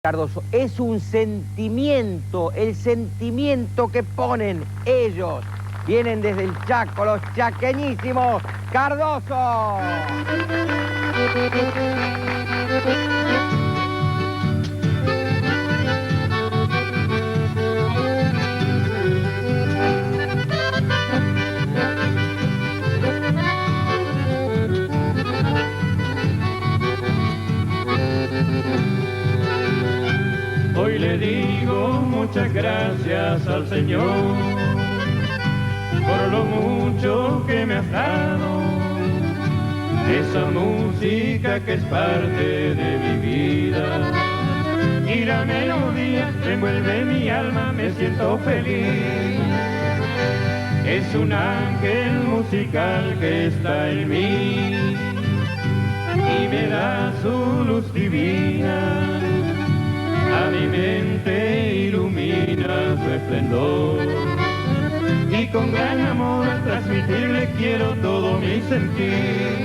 Cardoso, es un sentimiento, el sentimiento que ponen ellos. Vienen desde el Chaco, los chaqueñísimos. ¡Cardoso! Hoy le digo muchas gracias al Señor por lo mucho que me has dado, esa música que es parte de mi vida y la melodía que envuelve mi alma, me siento feliz. Es un ángel musical que está en mí y me da su luz divina. A mi mente ilumina su esplendor y con gran amor al transmitirle quiero todo mi sentir.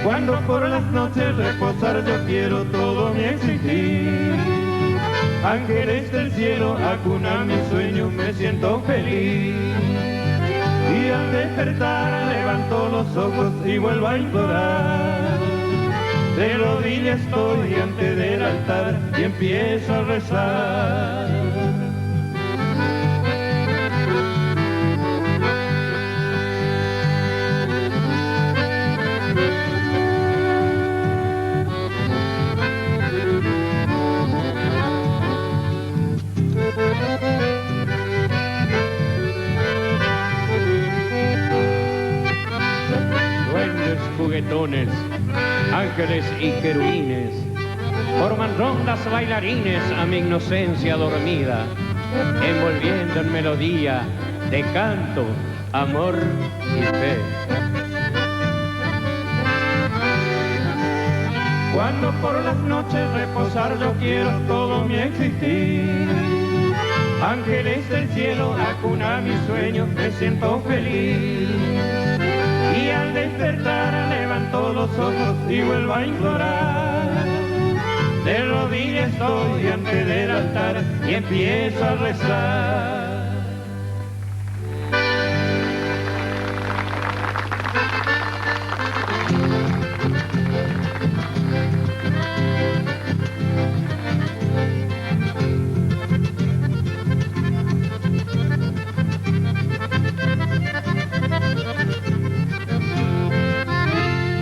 Cuando por las noches reposar yo quiero todo mi existir. Ángeles del cielo acunan mi sueño, me siento feliz. Y al despertar levanto los ojos y vuelvo a implorar. De rodillas estoy ante del altar y empiezo a rezar. Duendes, juguetones, ángeles y querubines forman rondas bailarines a mi inocencia dormida, envolviendo en melodía de canto, amor y fe. Cuando por las noches reposar yo quiero todo mi existir. Ángeles del cielo acunan mi sueño, me siento feliz. Y al despertar levanto los ojos y vuelvo a implorar. De rodillas estoy ante del altar y empiezo a rezar.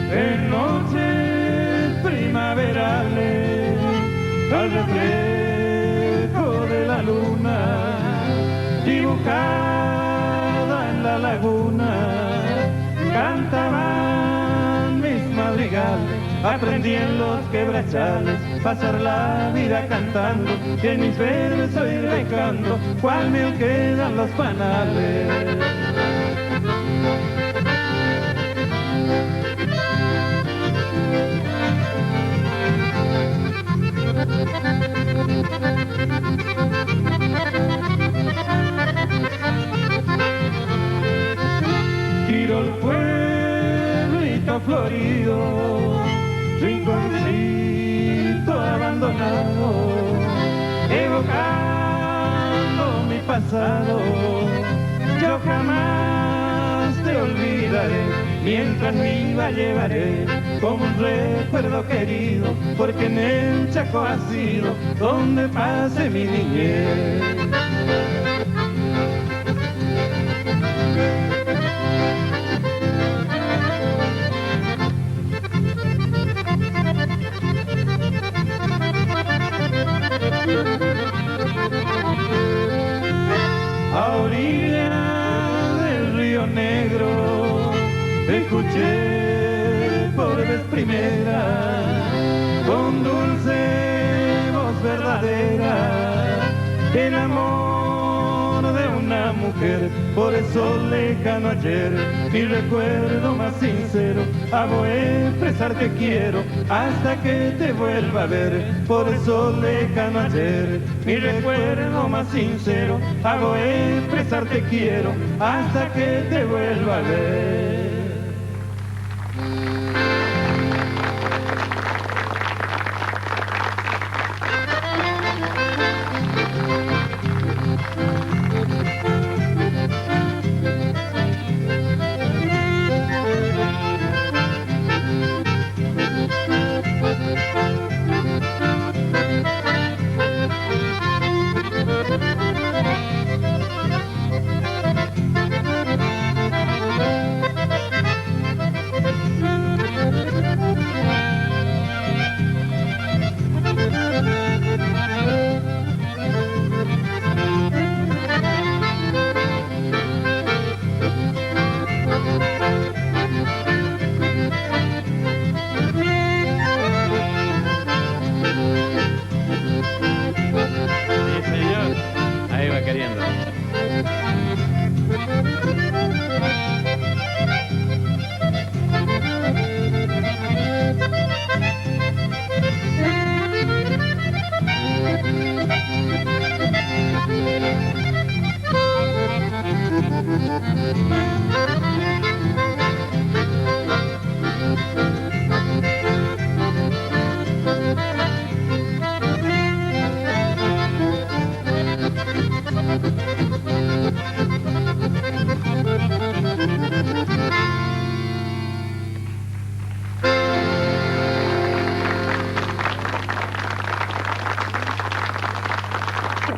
En noches primaverales, al reflejo de la luna, dibujada en la laguna, cantaban mis madrigales, aprendí en los quebrachales, pasar la vida cantando, y en mis versos ir dejando, cual me quedan los panales. Giro el pueblito florido, rinconcito abandonado, evocando mi pasado. Yo jamás te olvidaré, mientras viva llevaré como un recuerdo querido, porque en el Chaco ha sido donde pase mi niñez. A orilla del río Negro escuché por vez primera, con dulce voz verdadera, el amor de una mujer. Por eso lejano ayer, mi recuerdo más sincero, hago expresar que quiero hasta que te vuelva a ver. Por eso lejano ayer, mi recuerdo más sincero, hago expresar que quiero hasta que te vuelva a ver.